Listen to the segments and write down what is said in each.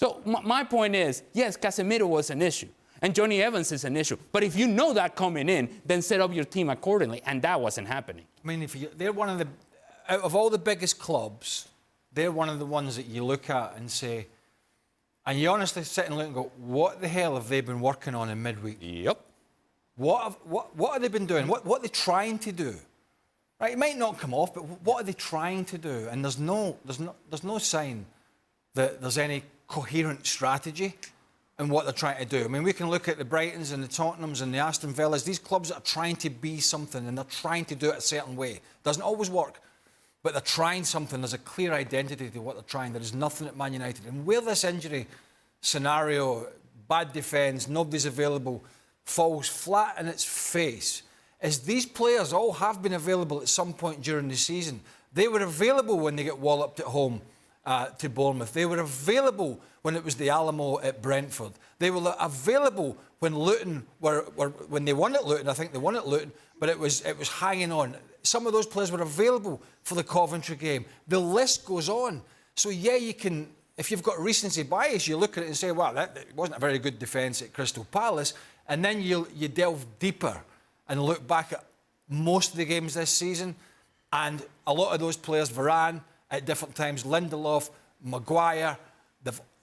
So my point is, yes, Casemiro was an issue, and Johnny Evans is an issue. But if you know that coming in, then set up your team accordingly, and that wasn't happening. I mean, they're one of the, out of all the biggest clubs, they're one of the ones that you look at and say, and you honestly sit and look and go, what the hell have they been working on in midweek? Yep. What have they been doing? What are they trying to do? Right, it might not come off, but what are they trying to do? And there's no sign that there's any coherent strategy in what they're trying to do. I mean, we can look at the Brightons and the Tottenhams and the Aston Villas, these clubs that are trying to be something and they're trying to do it a certain way. Doesn't always work, but they're trying something. There's a clear identity to what they're trying. There is nothing at Man United. And where this injury scenario, bad defence, nobody's available, falls flat in its face, is these players all have been available at some point during the season. They were available when they get walloped at home to Bournemouth. They were available when it was the Alamo at Brentford. They were available when Luton when they won at Luton. I think they won at Luton, but it was hanging on. Some of those players were available for the Coventry game. The list goes on. So yeah, you can, if you've got recency bias, you look at it and say, well, that wasn't a very good defence at Crystal Palace, and then you delve deeper and look back at most of the games this season, and a lot of those players, Varane at different times, Lindelof, Maguire,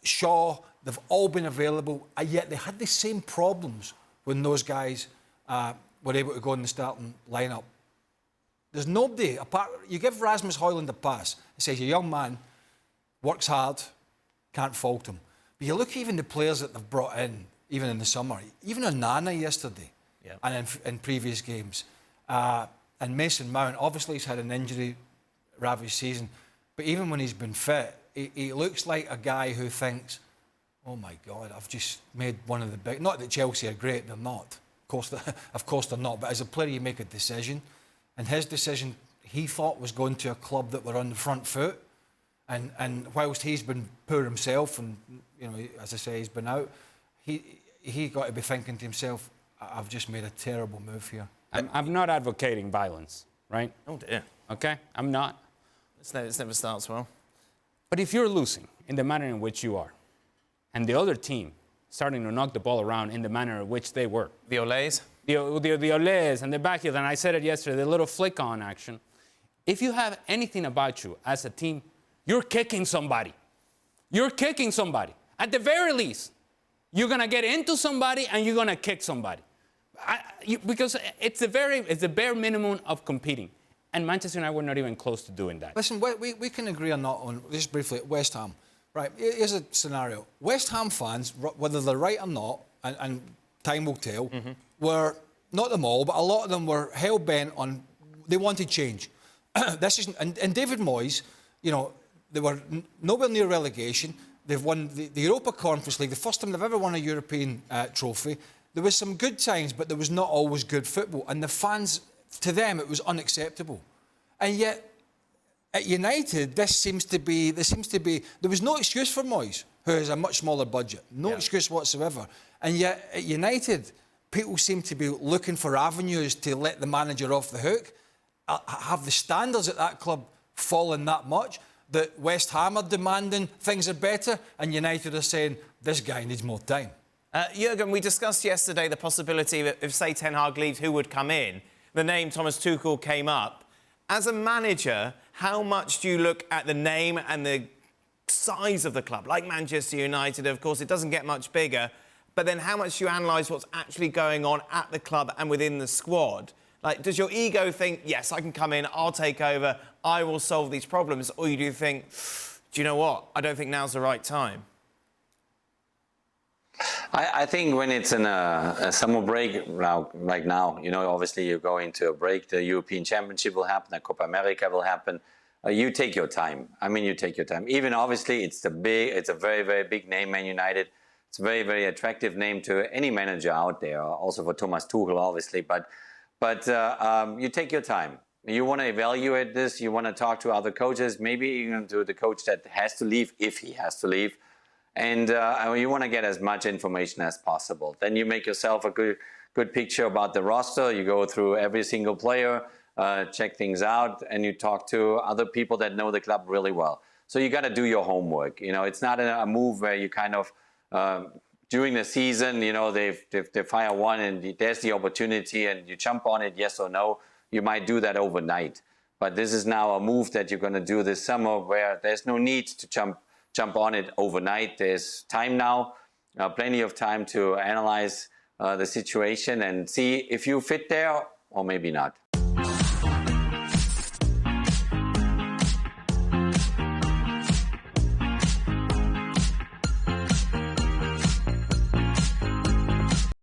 Shaw, they've all been available, and yet they had the same problems when those guys were able to go in the starting lineup. There's nobody apart. You give Rasmus Højlund a pass. It says, a young man, works hard, can't fault him. But you look even the players that they've brought in, even in the summer, even Onana yesterday, and in previous games. And Mason Mount, obviously he's had an injury-ravaged season, but even when he's been fit, he looks like a guy who thinks, oh my God, I've just made one of the big... Not that Chelsea are great, they're not. Of course they're not, but as a player you make a decision. And his decision, he thought, was going to a club that were on the front foot. And whilst he's been poor himself, and as I say, he's been out, he got to be thinking to himself, I've just made a terrible move here. I'm not advocating violence, right? Oh dear. Okay, I'm not. It never starts well. But if you're losing in the manner in which you are, and the other team starting to knock the ball around in the manner in which they were. The Olays? The Olays and the back heel, and I said it yesterday, the little flick on action. If you have anything about you as a team, you're kicking somebody. You're kicking somebody. At the very least, you're going to get into somebody and you're going to kick somebody. Because it's the bare minimum of competing. And Manchester United were not even close to doing that. Listen, we can agree or not on, just briefly, West Ham. Right, here's a scenario. West Ham fans, whether they're right or not, and time will tell, were, not them all, but a lot of them were hell-bent on, they wanted change. And David Moyes, they were nowhere near relegation. They've won the Europa Conference League, the first time they've ever won a European trophy. There was some good times, but there was not always good football. And the fans, to them, it was unacceptable. And yet, at United, there was no excuse for Moyes, who has a much smaller budget. No excuse whatsoever. And yet, at United, people seem to be looking for avenues to let the manager off the hook. Have the standards at that club fallen that much that West Ham are demanding things are better and United are saying, this guy needs more time? Jurgen, we discussed yesterday the possibility that if, say, Ten Hag leaves, who would come in? The name Thomas Tuchel came up. As a manager, how much do you look at the name and the size of the club? Like Manchester United, of course, it doesn't get much bigger. But then how much do you analyse what's actually going on at the club and within the squad? Like, does your ego think, yes, I can come in, I'll take over, I will solve these problems? Or do you think, do you know what? I don't think now's the right time. I think when it's in a summer break, like now, obviously you're going to a break, the European Championship will happen, the Copa America will happen. You take your time. I mean, you take your time. Even obviously, it's a very, very big name, Man United. It's a very, very attractive name to any manager out there, also for Thomas Tuchel, obviously. But you take your time. You want to evaluate this. You want to talk to other coaches, maybe even to the coach that has to leave, if he has to leave. And you want to get as much information as possible. Then you make yourself a good picture about the roster. You go through every single player, check things out, and you talk to other people that know the club really well. So you got to do your homework. You know, it's not a move where you kind of during the season, you know, they fire one and there's the opportunity and you jump on it, yes or no. You might do that overnight. But this is now a move that you're going to do this summer where there's no need to jump on it overnight. There's time now, plenty of time to analyze the situation and see if you fit there or maybe not.